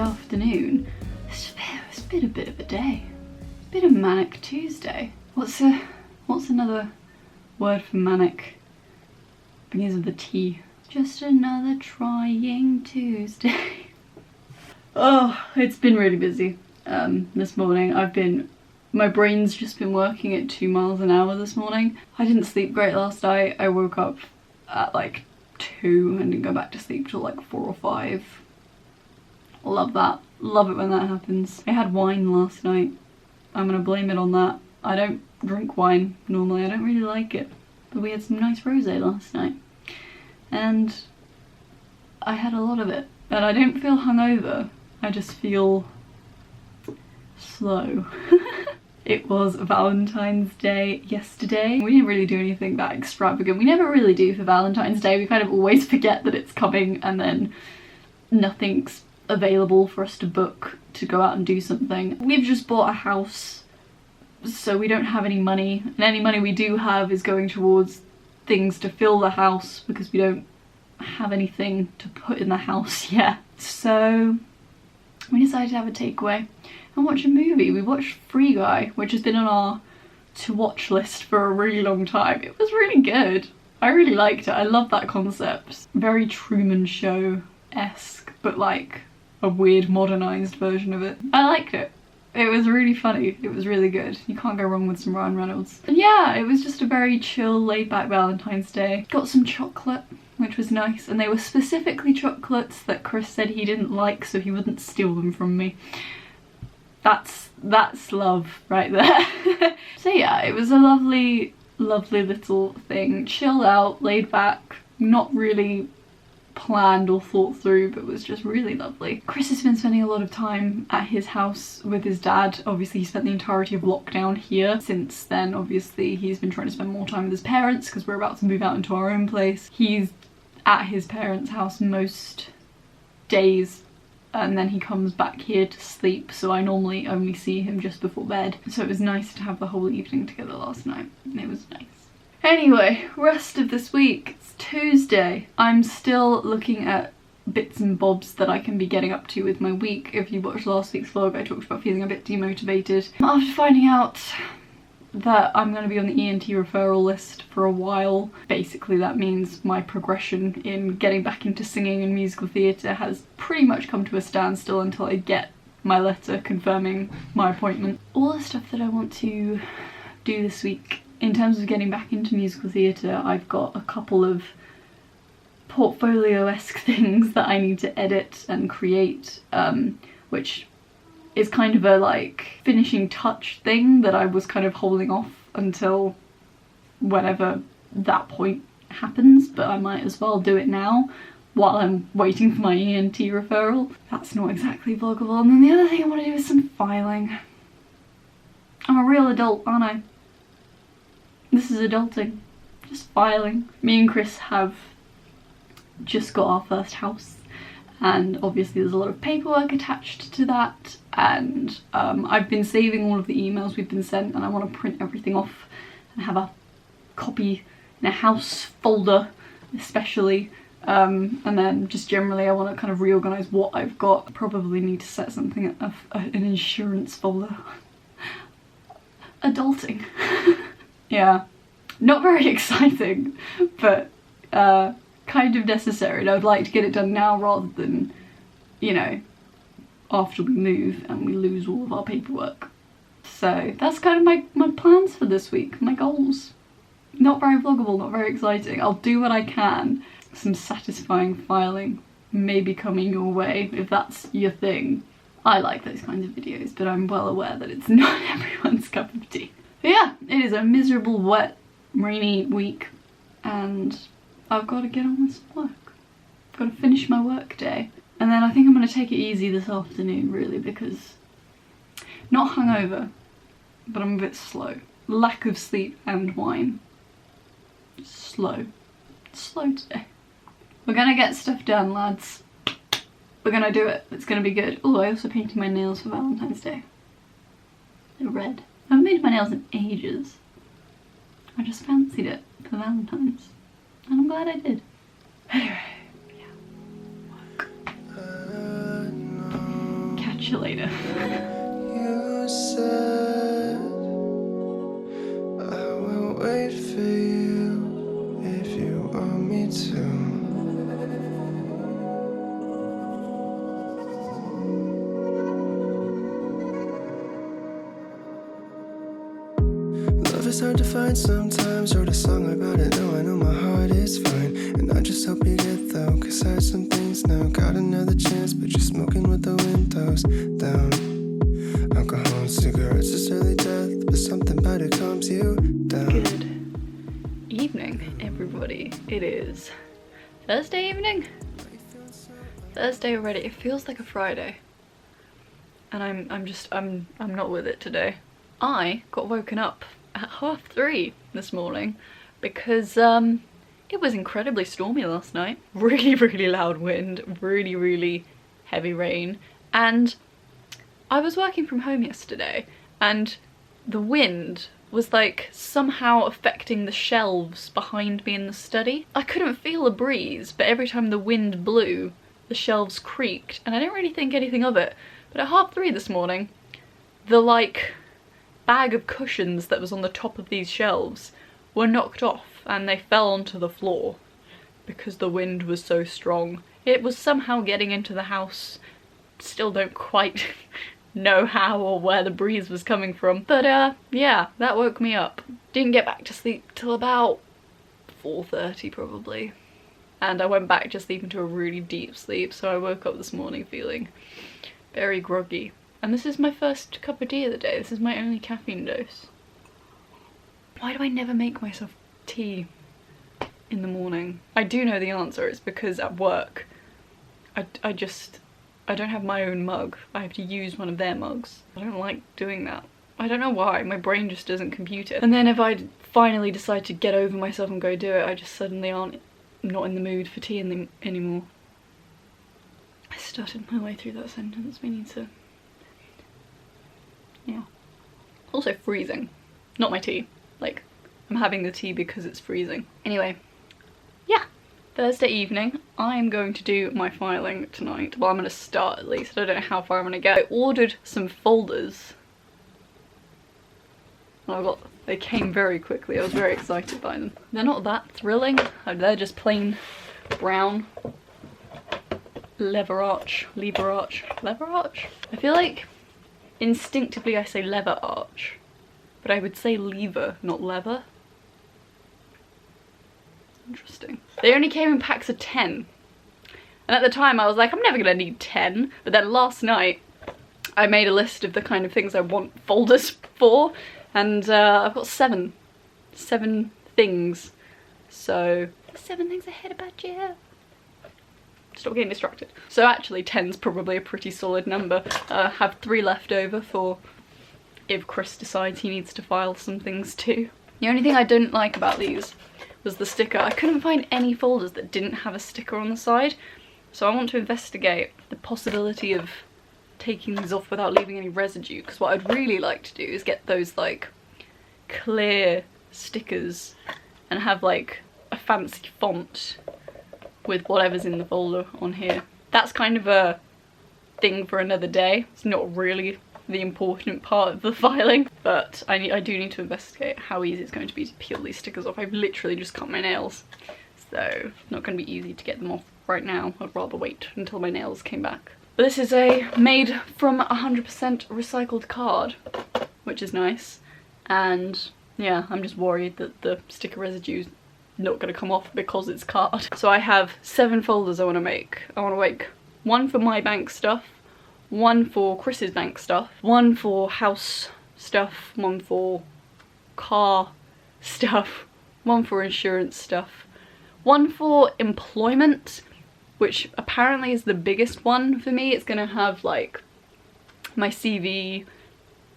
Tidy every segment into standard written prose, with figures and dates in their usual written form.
afternoon. It's been a bit of a day. It's been a manic Tuesday. What's another word for manic? Begins with a T. Just another trying Tuesday. Oh, it's been really busy this morning. My brain's just been working at 2 miles an hour this morning. I didn't sleep great last night. I woke up at like 2 and didn't go back to sleep till like 4 or 5. Love that. Love it when that happens. I had wine last night. I'm gonna blame it on that. I don't drink wine normally. I don't really like it. But we had some nice rosé last night. And I had a lot of it. And I don't feel hungover. I just feel slow. It was Valentine's Day yesterday. We didn't really do anything that extravagant. We never really do for Valentine's Day. We kind of always forget that it's coming and then nothing's available for us to book to go out and do something. We've just bought a house, so we don't have any money. And any money we do have is going towards things to fill the house because we don't have anything to put in the house yet. So we decided to have a takeaway and watch a movie. We watched Free Guy, which has been on our to watch list for a really long time. It was really good. I really liked it. I love that concept. Very Truman Show-esque, but like a weird modernized version of it. I liked it. It was really funny. It was really good. You can't go wrong with some Ryan Reynolds. And yeah, it was just a very chill, laid-back Valentine's Day. Got some chocolate, which was nice, and they were specifically chocolates that Chris said he didn't like, so he wouldn't steal them from me. That's love right there. So yeah, it was a lovely, lovely little thing. Chilled out, laid back, not really planned or thought through, but was just really lovely. Chris has been spending a lot of time at his house with his dad. Obviously he spent the entirety of lockdown here. Since then, obviously he's been trying to spend more time with his parents because we're about to move out into our own place. He's at his parents' house most days and then he comes back here to sleep, so I normally only see him just before bed. So it was nice to have the whole evening together last night, and it was nice. Anyway, rest of this week, it's Tuesday. I'm still looking at bits and bobs that I can be getting up to with my week. If you watched last week's vlog, I talked about feeling a bit demotivated after finding out that I'm going to be on the ENT referral list for a while. Basically that means my progression in getting back into singing and musical theatre has pretty much come to a standstill until I get my letter confirming my appointment. All the stuff that I want to do this week in terms of getting back into musical theatre, I've got a couple of portfolio-esque things that I need to edit and create, which is kind of a like finishing touch thing that I was kind of holding off until whenever that point happens, but I might as well do it now while I'm waiting for my ENT referral. That's not exactly vloggable. And then the other thing I want to do is some filing. I'm a real adult, aren't I? This is adulting. Just filing. Me and Chris have just got our first house, and obviously there's a lot of paperwork attached to that, and I've been saving all of the emails we've been sent, and I want to print everything off and have a copy in a house folder especially, and then just generally I want to kind of reorganise what I've got. Probably need to set something up, an insurance folder. Adulting. Yeah, not very exciting, but kind of necessary, and I would like to get it done now rather than, you know, after we move and we lose all of our paperwork. So that's kind of my plans for this week, my goals. Not very vloggable, not very exciting. I'll do what I can. Some satisfying filing may be coming your way if that's your thing. I like those kinds of videos, but I'm well aware that it's not everyone's cup of tea. But yeah, it is a miserable, wet, rainy week, and I've got to get on with some work. I've got to finish my work day. And then I think I'm going to take it easy this afternoon, really, because not hungover, but I'm a bit slow. Lack of sleep and wine. Slow. Slow today. We're going to get stuff done, lads. We're going to do it. It's going to be good. Oh, I also painted my nails for Valentine's Day. They're red. I haven't painted my nails in ages. I just fancied it for Valentine's. And I'm glad I did. Anyway, yeah. Work. catch you later. You said I will wait for you if you want me to. Love is hard to find sometimes. Wrote a song about it, now I know my heart is fine. And I just hope you get though, cause I have some things now. Got another chance, but you're smoking with the windows down. Alcohol and cigarettes is early death, but something about it calms you down. Good evening, everybody. It is Thursday evening? Thursday already. It feels like a Friday. And I'm not with it today. I got woken up at 3:30 this morning because it was incredibly stormy last night. Really loud wind, really heavy rain, and I was working from home yesterday and the wind was like somehow affecting the shelves behind me in the study. I couldn't feel a breeze, but every time the wind blew the shelves creaked and I didn't really think anything of it. But at 3:30 this morning, the like bag of cushions that was on the top of these shelves were knocked off and they fell onto the floor because the wind was so strong. It was somehow getting into the house. Still don't quite know how or where the breeze was coming from, but yeah, that woke me up. Didn't get back to sleep till about 4:30 probably, and I went back to sleep into a really deep sleep, so I woke up this morning feeling very groggy. And this is my first cup of tea of the day. This is my only caffeine dose. Why do I never make myself tea in the morning? I do know the answer. It's because at work I don't have my own mug. I have to use one of their mugs. I don't like doing that. I don't know why. My brain just doesn't compute it. And then if I finally decide to get over myself and go do it, I just suddenly not in the mood for tea anymore. I stuttered my way through that sentence. We need to... yeah. Also freezing. Not my tea. Like, I'm having the tea because it's freezing. Anyway, yeah. Thursday evening, I'm going to do my filing tonight. Well, I'm going to start at least. I don't know how far I'm going to get. I ordered some folders. They came very quickly. I was very excited by them. They're not that thrilling. They're just plain brown lever arch. I feel like instinctively I say lever arch, but I would say lever, not lever. Interesting. They only came in packs of 10. And at the time I was like, I'm never gonna need 10. But then last night I made a list of the kind of things I want folders for, and I've got 7 things. So 7 things I hate about you. Stop getting distracted. So actually 10's probably a pretty solid number. Have 3 left over for if Chris decides he needs to file some things too. The only thing I didn't like about these was the sticker. I couldn't find any folders that didn't have a sticker on the side, so I want to investigate the possibility of taking these off without leaving any residue, because what I'd really like to do is get those like clear stickers and have like a fancy font with whatever's in the folder on here. That's kind of a thing for another day. It's not really the important part of the filing, but I do need to investigate how easy it's going to be to peel these stickers off. I've literally just cut my nails, so it's not going to be easy to get them off right now. I'd rather wait until my nails came back. But this is a made from 100% recycled card, which is nice, and yeah, I'm just worried that the sticker residue's not going to come off because it's card. So I have 7 folders I want to make. I want to make 1 for my bank stuff, 1 for Chris's bank stuff, 1 for house stuff, 1 for car stuff, 1 for insurance stuff, 1 for employment, which apparently is the biggest one for me. It's gonna have like my CV,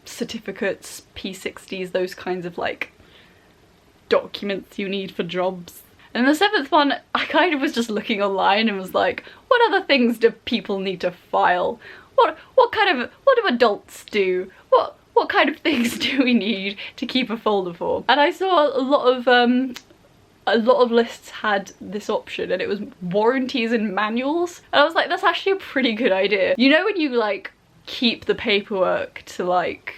certificates, P60s, those kinds of like documents you need for jobs. And the 7th one, I kind of was just looking online and was like, what other things do people need to file? What do adults do? What kind of things do we need to keep a folder for? And I saw a lot of lists had this option, and it was warranties and manuals. And I was like, that's actually a pretty good idea. You know when you like keep the paperwork to like,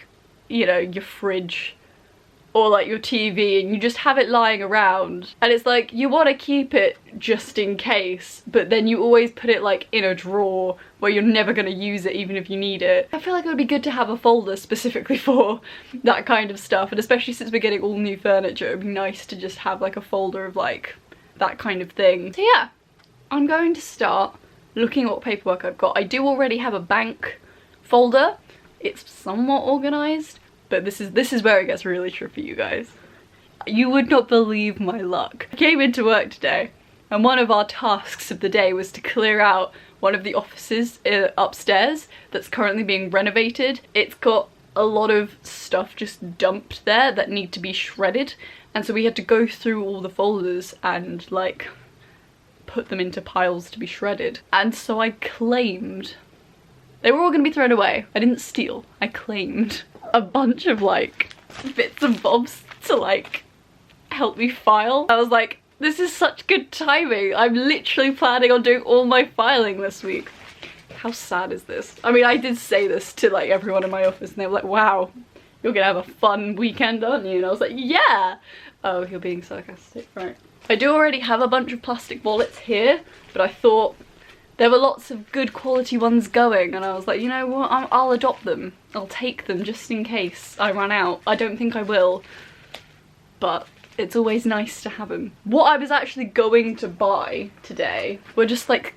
you know, your fridge or like your TV, and you just have it lying around, and it's like you want to keep it just in case, but then you always put it like in a drawer where you're never going to use it even if you need it. I feel like it would be good to have a folder specifically for that kind of stuff, and especially since we're getting all new furniture, it would be nice to just have like a folder of like that kind of thing. So yeah, I'm going to start looking at what paperwork I've got. I do already have a bank folder. It's somewhat organised, but this is where it gets really tricky, you guys. You would not believe my luck. I came into work today, and one of our tasks of the day was to clear out one of the offices upstairs that's currently being renovated. It's got a lot of stuff just dumped there that need to be shredded, and so we had to go through all the folders and like put them into piles to be shredded. And so I claimed, they were all gonna be thrown away. I didn't steal, I claimed a bunch of like bits and bobs to like help me file. I was like, this is such good timing. I'm literally planning on doing all my filing this week. How sad is this? I mean, I did say this to like everyone in my office, and they were like, wow, you're gonna have a fun weekend, aren't you? And I was like, yeah. Oh, you're being sarcastic, right. I do already have a bunch of plastic wallets here, but I thought there were lots of good quality ones going, and I was like, you know what, I'll adopt them. I'll take them just in case I run out. I don't think I will, but it's always nice to have them. What I was actually going to buy today were just like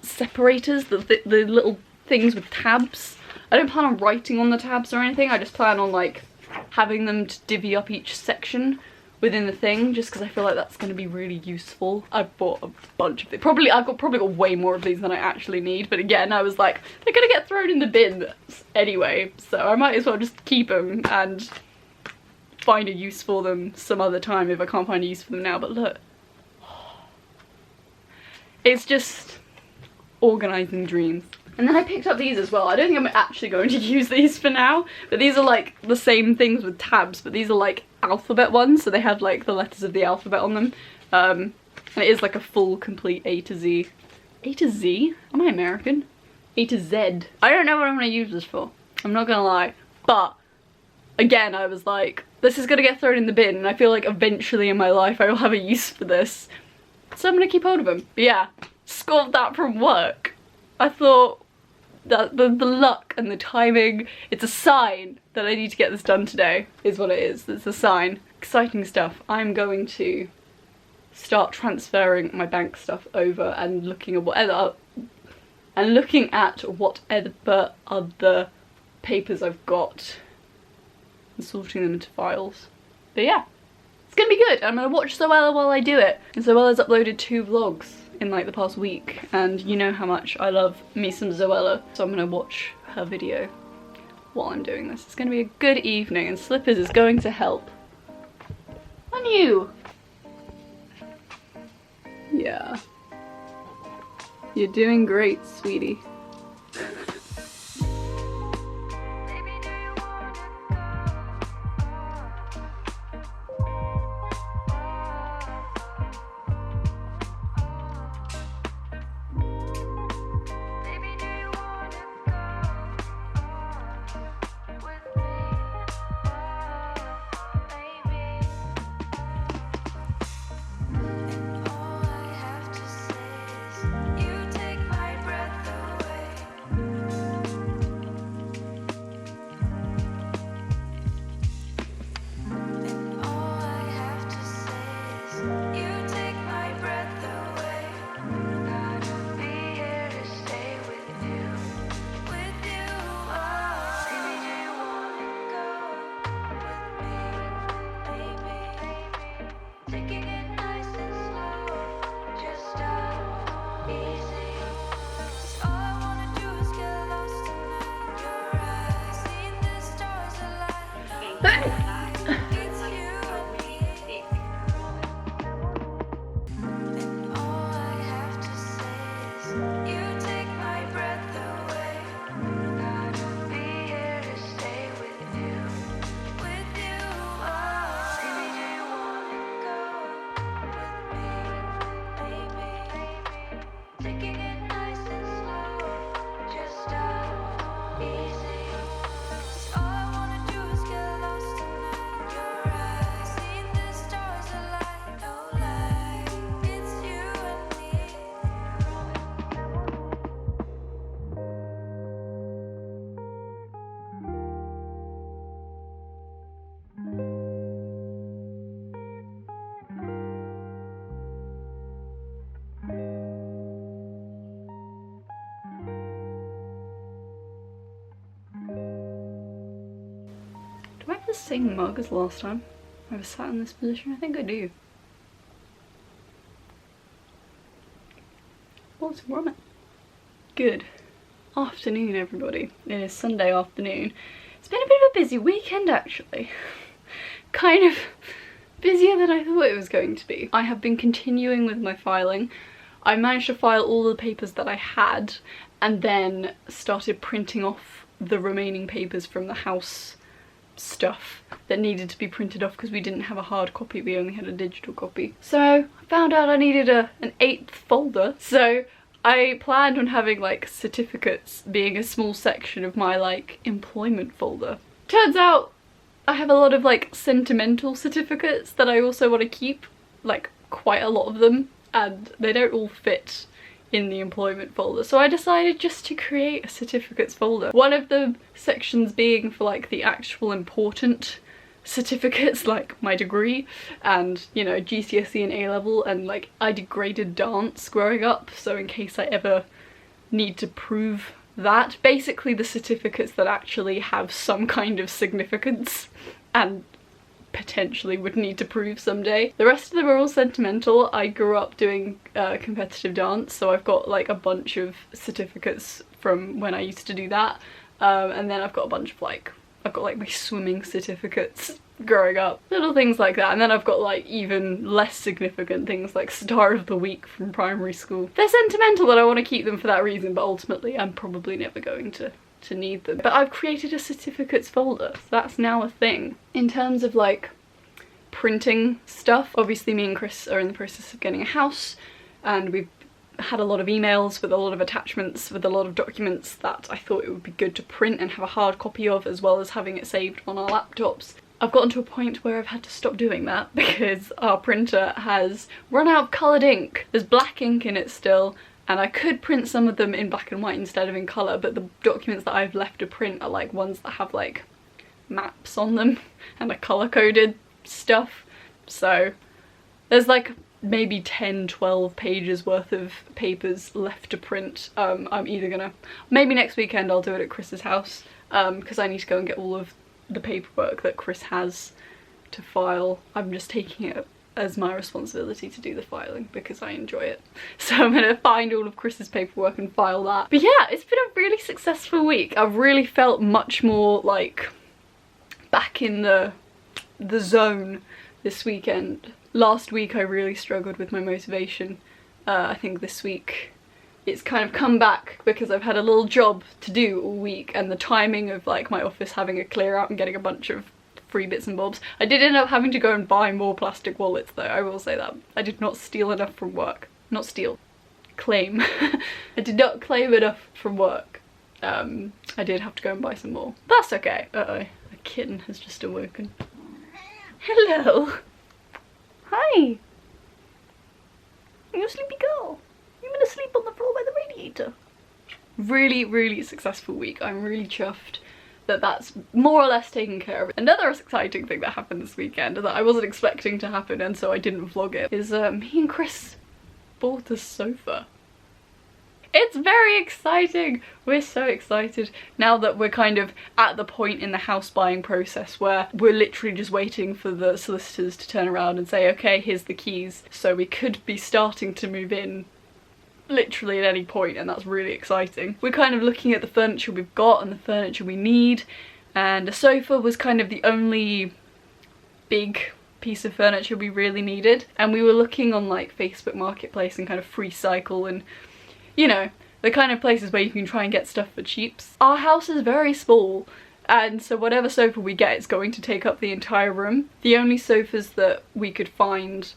separators, the little things with tabs. I don't plan on writing on the tabs or anything, I just plan on like having them to divvy up each section within the thing, just because I feel like that's going to be really useful. I bought a bunch of these. I've probably got way more of these than I actually need, but again, I was like, they're going to get thrown in the bin anyway, so I might as well just keep them and find a use for them some other time if I can't find a use for them now. But look, it's just organising dreams. And then I picked up these as well. I don't think I'm actually going to use these for now, but these are like the same things with tabs, but these are like alphabet ones, so they have like the letters of the alphabet on them. And it is like a full complete A to Z. A to Z? Am I American? A to Z. I don't know what I'm going to use this for. I'm not going to lie. But again, I was like, this is going to get thrown in the bin, and I feel like eventually in my life I will have a use for this. So I'm going to keep hold of them. But yeah, scored that from work. I thought that the luck and the timing, it's a sign that I need to get this done today, is what it is. It's a sign. Exciting stuff. I'm going to start transferring my bank stuff over and looking at whatever other papers I've got and sorting them into files. But yeah, it's gonna be good. I'm gonna watch Zoella while I do it. And Zoella's uploaded 2 vlogs in like the past week, and you know how much I love me some Zoella, so I'm gonna watch her video while I'm doing this. It's gonna be a good evening, and Slippers is going to help. And you! Yeah. You're doing great, sweetie. same mug as last time I was sat in this position? I think I do. What's wrong? Good afternoon, everybody. It is Sunday afternoon. It's been a bit of a busy weekend, actually. Kind of busier than I thought it was going to be. I have been continuing with my filing. I managed to file all the papers that I had and then started printing off the remaining papers from the house stuff that needed to be printed off because we didn't have a hard copy, we only had a digital copy. So I found out I needed an 8th folder, so I planned on having like certificates being a small section of my like employment folder. Turns out I have a lot of like sentimental certificates that I also want to keep, like quite a lot of them, and they don't all fit in the employment folder, so I decided just to create a certificates folder. One of the sections being for like the actual important certificates, like my degree and, you know, GCSE and A-level, and like I did graded dance growing up, so in case I ever need to prove that. Basically the certificates that actually have some kind of significance and potentially would need to prove someday. The rest of them are all sentimental. I grew up doing competitive dance, so I've got like a bunch of certificates from when I used to do that, and then I've got a bunch of like, I've got like my swimming certificates growing up, little things like that, and then I've got like even less significant things like Star of the Week from primary school. They're sentimental and I want to keep them for that reason, but ultimately I'm probably never going to need them. But I've created a certificates folder, so that's now a thing. In terms of like printing stuff, obviously me and Chris are in the process of getting a house, and we've had a lot of emails with a lot of attachments with a lot of documents that I thought it would be good to print and have a hard copy of, as well as having it saved on our laptops. I've gotten to a point where I've had to stop doing that because our printer has run out of coloured ink. There's black ink in it still, and I could print some of them in black and white instead of in colour, but the documents that I've left to print are like ones that have like maps on them and are colour-coded stuff. So there's like maybe 10-12 pages worth of papers left to print. I'm either gonna, maybe next weekend I'll do it at Chris's house, because I need to go and get all of the paperwork that Chris has to file. I'm just taking it as my responsibility to do the filing because I enjoy it. So I'm gonna find all of Chris's paperwork and file that. But yeah, it's been a really successful week. I've really felt much more like back in the zone this weekend. Last week I really struggled with my motivation. I think this week it's kind of come back because I've had a little job to do all week, and the timing of like my office having a clear out and getting a bunch of free bits and bobs. I did end up having to go and buy more plastic wallets though, I will say that. I did not steal enough from work. Not steal. Claim. I did not claim enough from work. I did have to go and buy some more. That's okay. Uh-oh. A kitten has just awoken. Hello. Hi. Are you a sleepy girl? You gonna sleep on the floor by the radiator? Really, really successful week. I'm really chuffed that that's more or less taken care of. Another exciting thing that happened this weekend that I wasn't expecting to happen, and so I didn't vlog it, is me and Chris bought a sofa. It's very exciting! We're so excited now that we're kind of at the point in the house buying process where we're literally just waiting for the solicitors to turn around and say, okay, here's the keys. So we could be starting to move in literally at any point, and that's really exciting. We're kind of looking at the furniture we've got and the furniture we need, and a sofa was kind of the only big piece of furniture we really needed. And we were looking on like Facebook Marketplace and kind of Free Cycle and, you know, the kind of places where you can try and get stuff for cheaps. Our house is very small, and so whatever sofa we get is going to take up the entire room. The only sofas that we could find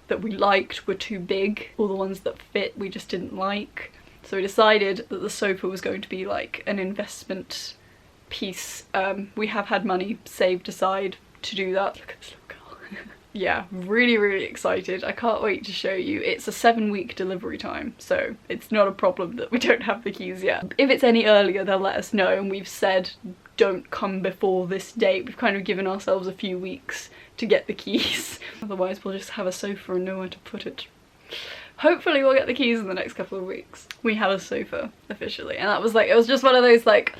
that we liked were too big. All the ones that fit we just didn't like. So we decided that the sofa was going to be like an investment piece. We have had money saved aside to do that. Look at this little girl. Yeah, really, really excited. I can't wait to show you. It's a 7-week delivery time, so it's not a problem that we don't have the keys yet. If it's any earlier, they'll let us know, and we've said don't come before this date. We've kind of given ourselves a few weeks to get the keys. Otherwise we'll just have a sofa and nowhere to put it. Hopefully we'll get the keys in the next couple of weeks. We have a sofa officially, and that was like, it was just one of those like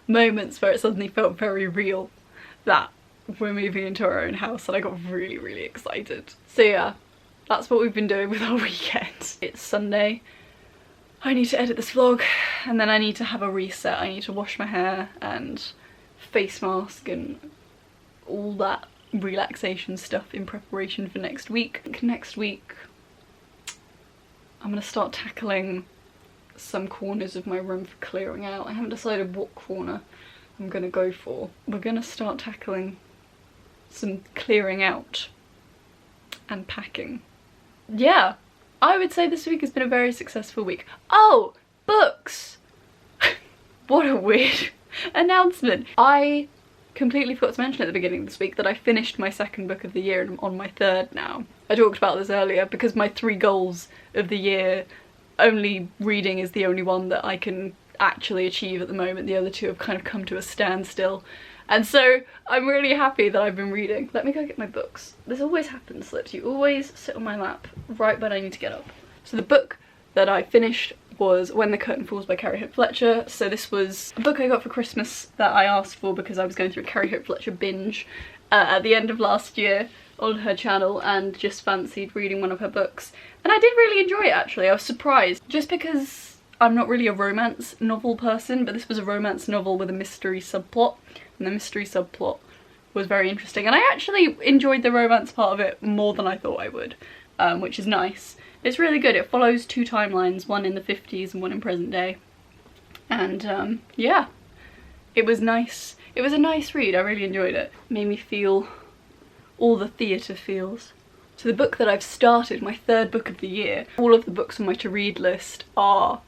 moments where it suddenly felt very real that we're moving into our own house, and I got really, really excited. So yeah, that's what we've been doing with our weekend. It's Sunday. I need to edit this vlog, and then I need to have a reset. I need to wash my hair and face mask and all that relaxation stuff in preparation for next week. Next week I'm gonna start tackling some corners of my room for clearing out. I haven't decided what corner I'm gonna go for. We're gonna start tackling some clearing out and packing. Yeah, I would say this week has been a very successful week. Oh, books! What a weird announcement. I completely forgot to mention at the beginning of this week that I finished my second book of the year and I'm on my third now. I talked about this earlier because my 3 goals of the year, only reading is the only one that I can actually achieve at the moment. The other 2 have kind of come to a standstill. And so I'm really happy that I've been reading. Let me go get my books. This always happens, that you always sit on my lap right when I need to get up. So the book that I finished was When the Curtain Falls by Carrie Hope Fletcher. So this was a book I got for Christmas that I asked for because I was going through a Carrie Hope Fletcher binge at the end of last year on her channel, and just fancied reading one of her books. And I did really enjoy it, actually. I was surprised, just because I'm not really a romance novel person, but this was a romance novel with a mystery subplot, and the mystery subplot was very interesting. And I actually enjoyed the romance part of it more than I thought I would, which is nice. It's really good. It follows 2 timelines, one in the 50s and one in present day. And yeah, it was nice. It was a nice read. I really enjoyed it. Made me feel all the theatre feels. So the book that I've started, my 3rd book of the year, all of the books on my to-read list are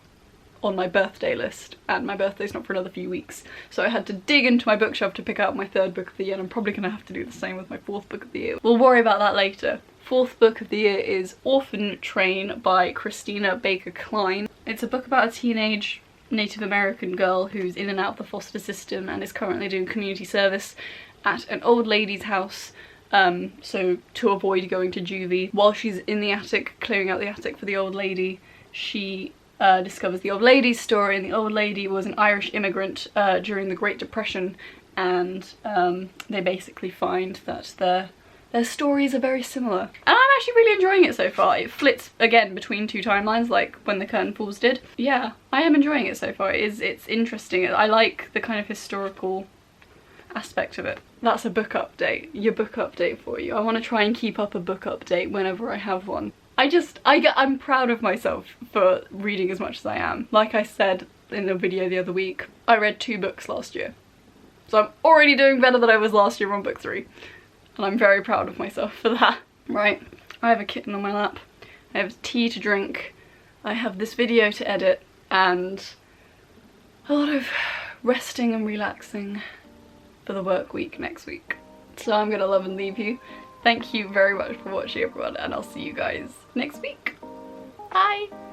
on my birthday list, and my birthday's not for another few weeks. So I had to dig into my bookshelf to pick out my 3rd book of the year, and I'm probably going to have to do the same with my 4th book of the year. We'll worry about that later. 4th book of the year is Orphan Train by Christina Baker Klein. It's a book about a teenage Native American girl who's in and out of the foster system and is currently doing community service at an old lady's house, so to avoid going to juvie. While she's in the attic, clearing out the attic for the old lady, she discovers the old lady's story, and the old lady was an Irish immigrant during the Great Depression, and they basically find that their stories are very similar. And I'm actually really enjoying it so far. It flits again between 2 timelines, like When the Curtain Falls did. Yeah, I am enjoying it so far. It's interesting. I like the kind of historical aspect of it. That's a book update. Your book update for you. I want to try and keep up a book update whenever I have one. I'm proud of myself for reading as much as I am. Like I said in a video the other week, I read 2 books last year. So I'm already doing better than I was last year on book 3. And I'm very proud of myself for that. Right, I have a kitten on my lap. I have tea to drink. I have this video to edit, and a lot of resting and relaxing for the work week next week. So I'm gonna love and leave you. Thank you very much for watching, everyone, and I'll see you guys next week. Bye!